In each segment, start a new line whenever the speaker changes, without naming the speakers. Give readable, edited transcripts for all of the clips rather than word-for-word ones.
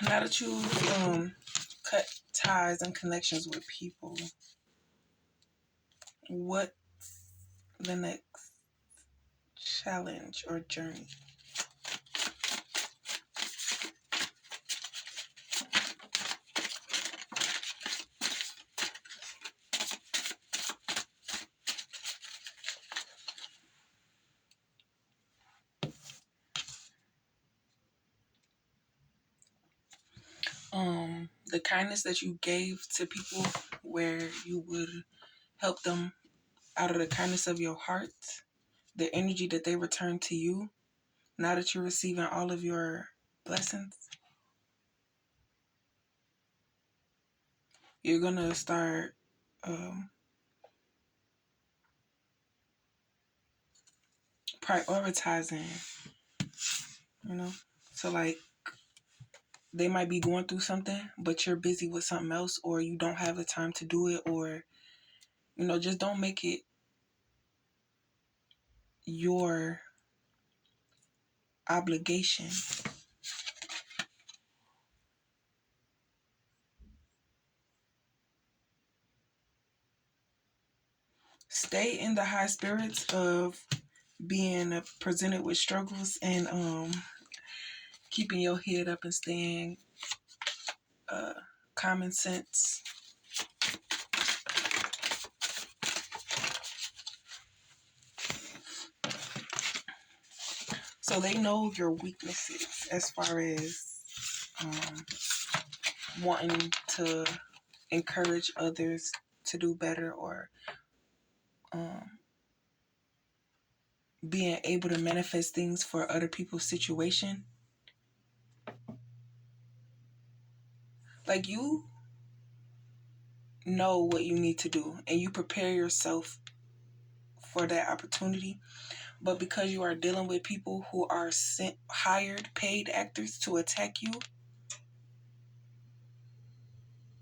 Now that you cut ties and connections with people, what the next challenge or journey? The kindness that you gave to people, where you would help them out of the kindness of your heart, the energy that they return to you, now that you're receiving all of your blessings, you're gonna start prioritizing, you know? So, like, they might be going through something, but you're busy with something else, or you don't have the time to do it, or, just don't make it your obligation. Stay in the high spirits of being presented with struggles, and keeping your head up and staying common sense. So they know your weaknesses as far as wanting to encourage others to do better, or being able to manifest things for other people's situation. Like, you know what you need to do, and you prepare yourself for that opportunity. But because you are dealing with people who are hired, paid actors to attack you,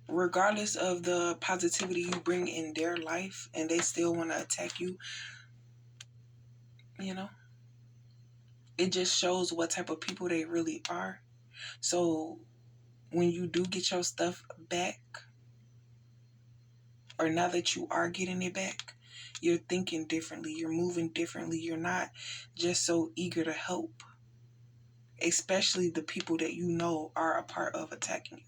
regardless of the positivity you bring in their life, and they still want to attack you, it just shows what type of people they really are. So when you do get your stuff back, or now that you are getting it back, you're thinking differently, you're moving differently, you're not just so eager to help, especially the people that you know are a part of attacking you.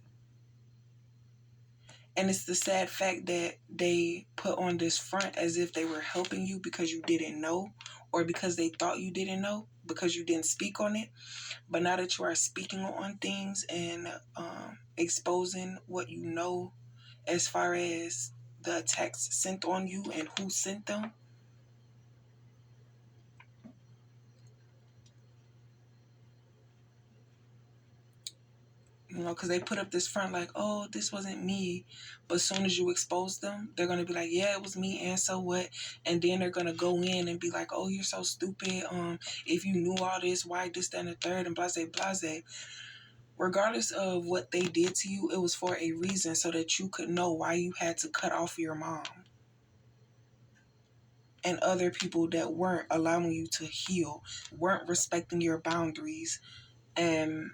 And it's the sad fact that they put on this front as if they were helping you because you didn't know, or because they thought you didn't know, because you didn't speak on it. But now that you are speaking on things and exposing what you know as far as the attacks sent on you and who sent them, because they put up this front like, oh, this wasn't me. But as soon as you expose them, they're going to be like, yeah, it was me, and so what? And then they're going to go in and be like, oh, you're so stupid. If you knew all this, why this, that, and the third, and blase, blase. Regardless of what they did to you, it was for a reason, so that you could know why you had to cut off your mom and other people that weren't allowing you to heal, weren't respecting your boundaries, and,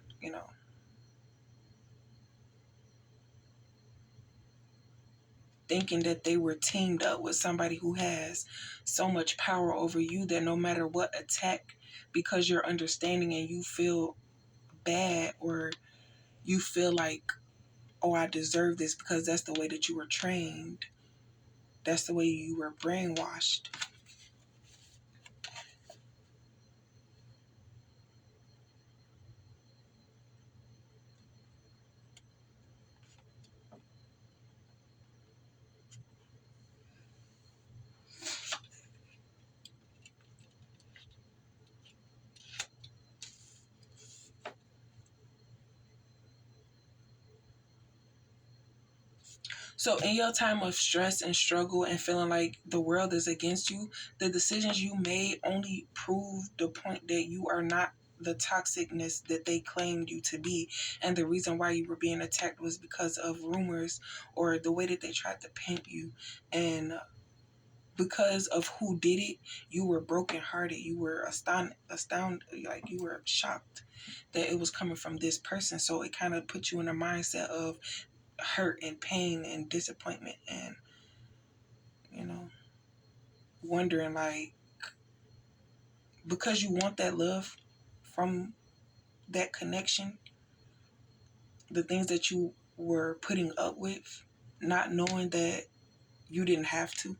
thinking that they were teamed up with somebody who has so much power over you that no matter what attack, because you're understanding and you feel bad, or you feel like, oh, I deserve this because that's the way that you were trained. That's the way you were brainwashed. So in your time of stress and struggle and feeling like the world is against you, the decisions you made only prove the point that you are not the toxicness that they claimed you to be. And the reason why you were being attacked was because of rumors, or the way that they tried to paint you. And because of who did it, you were brokenhearted. You were astounded, like you were shocked that it was coming from this person. So it kind of put you in a mindset of hurt and pain and disappointment and, you know, wondering like, because you want that love from that connection, the things that you were putting up with, not knowing that you didn't have to.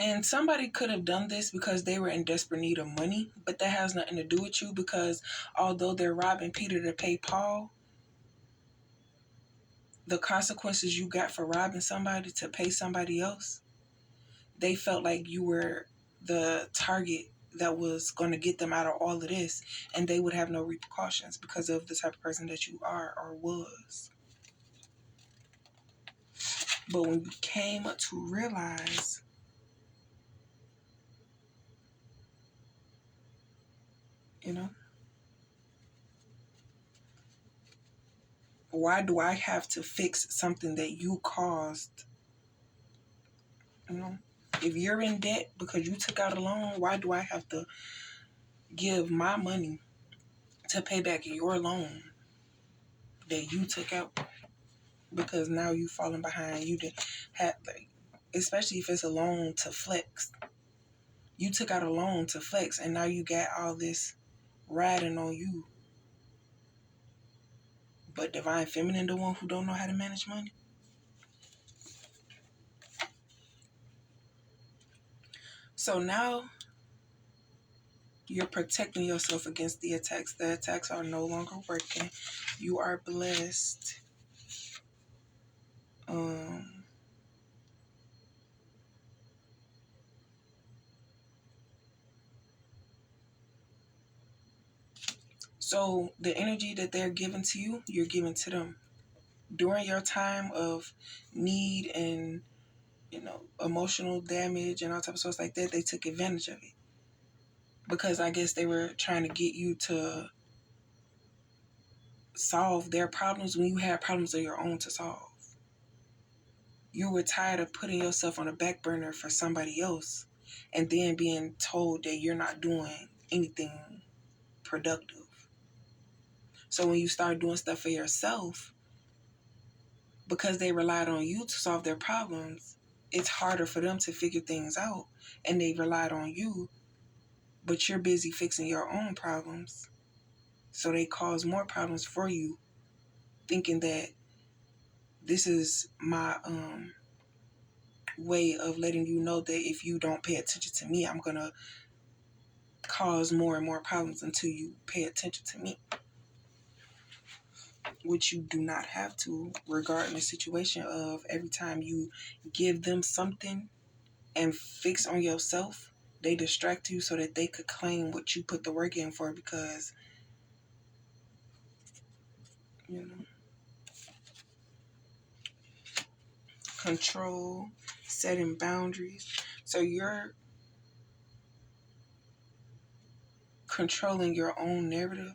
And somebody could have done this because they were in desperate need of money, but that has nothing to do with you, because although they're robbing Peter to pay Paul, the consequences you got for robbing somebody to pay somebody else, they felt like you were the target that was going to get them out of all of this, and they would have no repercussions because of the type of person that you are or was. But when you came to realize, you know, why do I have to fix something that you caused? You know, if you're in debt because you took out a loan, why do I have to give my money to pay back your loan that you took out? Because now you falling behind. You didn't have, like, especially if it's a loan to flex. You took out a loan to flex, and now you got all this riding on you. But Divine Feminine, the one who don't know how to manage money. So now you're protecting yourself against the attacks. The attacks are no longer working. You are blessed. So the energy that they're giving to you, you're giving to them. During your time of need and, you know, emotional damage and all types of stuff like that, they took advantage of it. Because I guess they were trying to get you to solve their problems when you had problems of your own to solve. You were tired of putting yourself on a back burner for somebody else and then being told that you're not doing anything productive. So when you start doing stuff for yourself, because they relied on you to solve their problems, it's harder for them to figure things out. And they relied on you, but you're busy fixing your own problems. So they cause more problems for you, thinking that this is my way of letting you know that if you don't pay attention to me, I'm going to cause more and more problems until you pay attention to me. Which you do not have to, regarding the situation of every time you give them something and fix on yourself, they distract you so that they could claim what you put the work in for, because, you know, control, setting boundaries. So you're controlling your own narrative.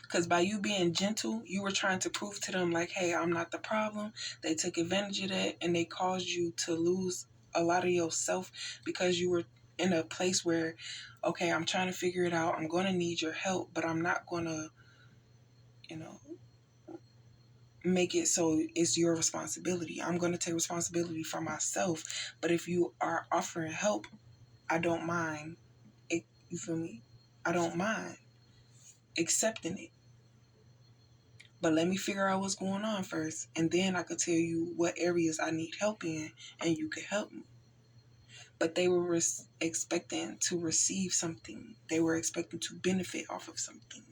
Because by you being gentle, you were trying to prove to them, like, hey, I'm not the problem. They took advantage of that, and they caused you to lose a lot of yourself because you were in a place where, okay, I'm trying to figure it out. I'm going to need your help, but I'm not going to, you know, make it so it's your responsibility. I'm going to take responsibility for myself. But if you are offering help, I don't mind. You feel me? I don't mind accepting it. But let me figure out what's going on first, and then I could tell you what areas I need help in, and you could help me. But they were expecting to receive something. They were expecting to benefit off of something.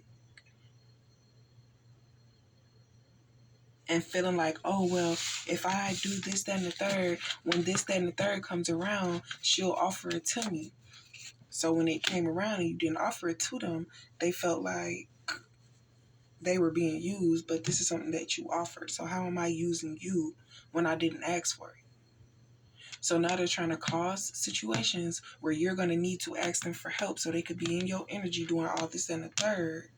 and feeling like, oh, well, if I do this, that, and the third, when this, that, and the third comes around, she'll offer it to me. So when it came around and you didn't offer it to them, they felt like they were being used, but this is something that you offered. So how am I using you when I didn't ask for it? So now they're trying to cause situations where you're going to need to ask them for help so they could be in your energy doing all this and the third.